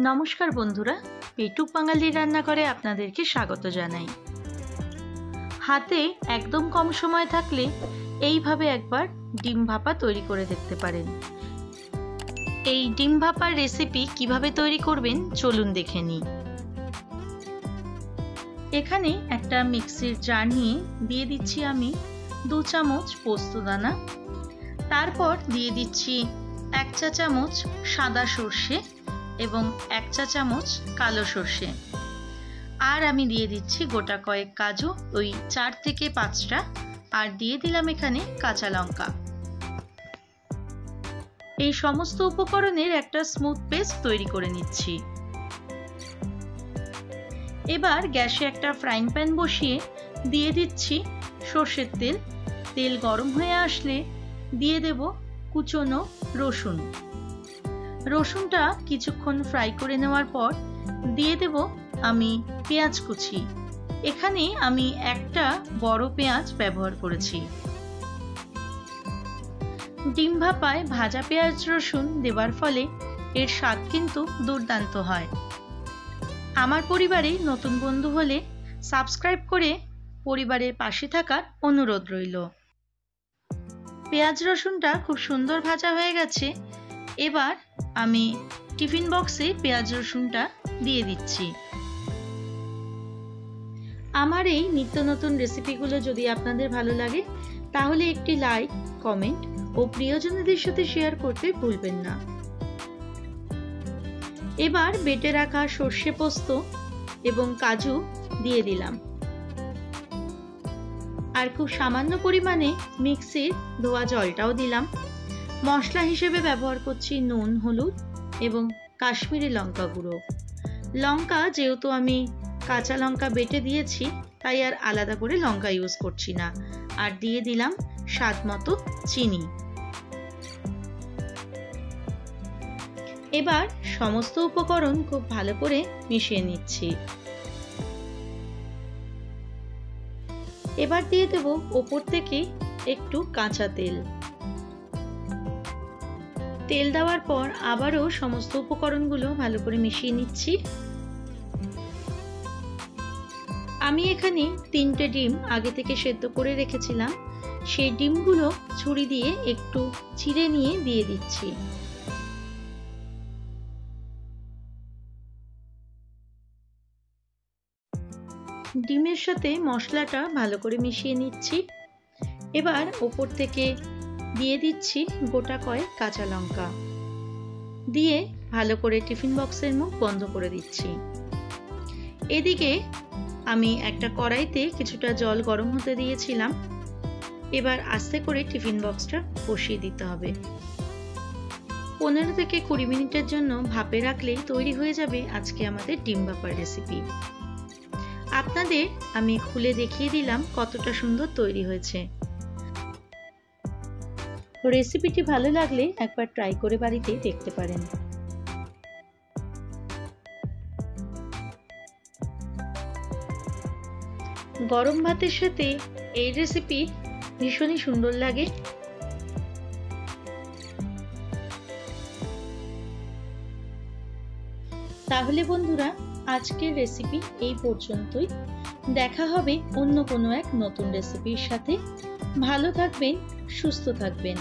নমস্কার বন্ধুরা, পেটুক বাঙালির রান্নাঘরে আপনাদেরকে স্বাগত জানাই। হাতে একদম কম সময় থাকলে এইভাবে একবার ডিম ভাপা তৈরি করে দেখতে পারেন। এই ডিম ভাপার রেসিপি কিভাবে তৈরি করবেন চলুন দেখে নিই। এখানে একটা মিক্সির জার নিয়ে দিয়ে দিচ্ছি আমি 2 চামচ পোস্তদানা, তারপর দিয়ে দিচ্ছি 1 চা চামচ সাদা সর্ষে এবং 1 চা চামচ কালো সর্ষে, আর আমি দিয়ে দিচ্ছি গোটা কয়েক কাজু, ওই 4 থেকে 5টা, আর দিয়ে দিলাম এখানে কাঁচা লঙ্কা। এই সমস্ত উপকরণের একটা স্মুথ পেস্ট তৈরি করে নিচ্ছি। এবার গ্যাসে একটা ফ্রাইং প্যান বসিয়ে দিয়ে দিচ্ছি সর্ষের তেল। তেল গরম হয়ে আসলে দিয়ে দেব কুচনো রসুন। রসুনটা কিছুক্ষণ ফ্রাই করে নেওয়ার পর দিয়ে দেব আমি পেঁয়াজ কুচি। এখানে আমি একটা বড় পেঁয়াজ ব্যবহার করেছি। ডিম ভাপায় ভাজা পেঁয়াজ রসুন দেওয়ার ফলে এর স্বাদ কিন্তু দুর্দান্ত হয়। আমার পরিবারে নতুন বন্ধু হলে সাবস্ক্রাইব করে পরিবারের পাশে থাকার অনুরোধ রইল। পেঁয়াজ রসুনটা খুব সুন্দর ভাজা হয়ে গেছে। এবার আমি টিফিন বক্সে পেঁয়াজ রসুনটা দিয়ে দিচ্ছি। আমার এই নিত্য নতুন রেসিপিগুলো যদি আপনাদের ভালো লাগে তাহলে একটি লাইক, কমেন্ট ও প্রিয়জনদের সাথে শেয়ার করতে ভুলবেন না। এবার বেটে রাখা সর্ষে পোস্ত এবং কাজু দিয়ে দিলাম, আর খুব সামান্য পরিমাণে মিক্সির ধোয়া জলটাও দিলাম। মশলা হিসেবে ব্যবহার করছি নুন, হলুদ এবং কাশ্মীরি লঙ্কা গুঁড়ো। লঙ্কা যেহেতু আমি কাঁচা লঙ্কা বেটে দিয়েছি তাই আর আলাদা করে লঙ্কা ইউজ করছি না। আর দিয়ে দিলাম স্বাদ মতো চিনি। এবার সমস্ত উপকরণ খুব ভালো করে মিশিয়ে নিচ্ছি। এবার দিয়ে দেব ওপর থেকে একটু কাঁচা তেল। তেল দেওয়ার পর আবারও সমস্ত উপকরণগুলো ভালো করে মিশিয়ে নিচ্ছি। আমি এখানে 3টে ডিম আগে থেকে সেদ্ধ করে রেখেছিলাম, সেই ডিমগুলো ছুরি দিয়ে একটু চিড়ে নিয়ে দিয়ে দিচ্ছি। ডিমের সাথে মশলাটা ভালো করে মিশিয়ে নিচ্ছি। এবার ওপর থেকে দিয়ে দিচ্ছি গোটা কয়েক কাঁচা লঙ্কা, দিয়ে ভালো করে টিফিন বক্সের মুখ বন্ধ করে দিচ্ছি। এদিকে আমি একটা কড়াইতে কিছুটা জল গরম হতে দিয়েছিলাম। এবার আস্তে করে টিফিন বক্সটা বসিয়ে দিতে হবে। 15 থেকে 20 মিনিটের জন্য ভাপে রাখলেই তৈরি হয়ে যাবে আজকে আমাদের ডিম ভাপার রেসিপি। আপনাদের আমি খুলে দেখিয়ে দিলাম কতটা সুন্দর তৈরি হয়েছে। রেসিপিটি ভালো লাগলে একবার ট্রাই করে বাড়িতে দেখতে পারেন। গরম ভাতের সাথে এই রেসিপি ভীষণই সুন্দর লাগে। তাহলে বন্ধুরা, আজকের রেসিপি এই পর্যন্তই। দেখা হবে অন্য কোনো এক নতুন রেসিপির সাথে। ভালো থাকবেন, সুস্থ থাকবেন।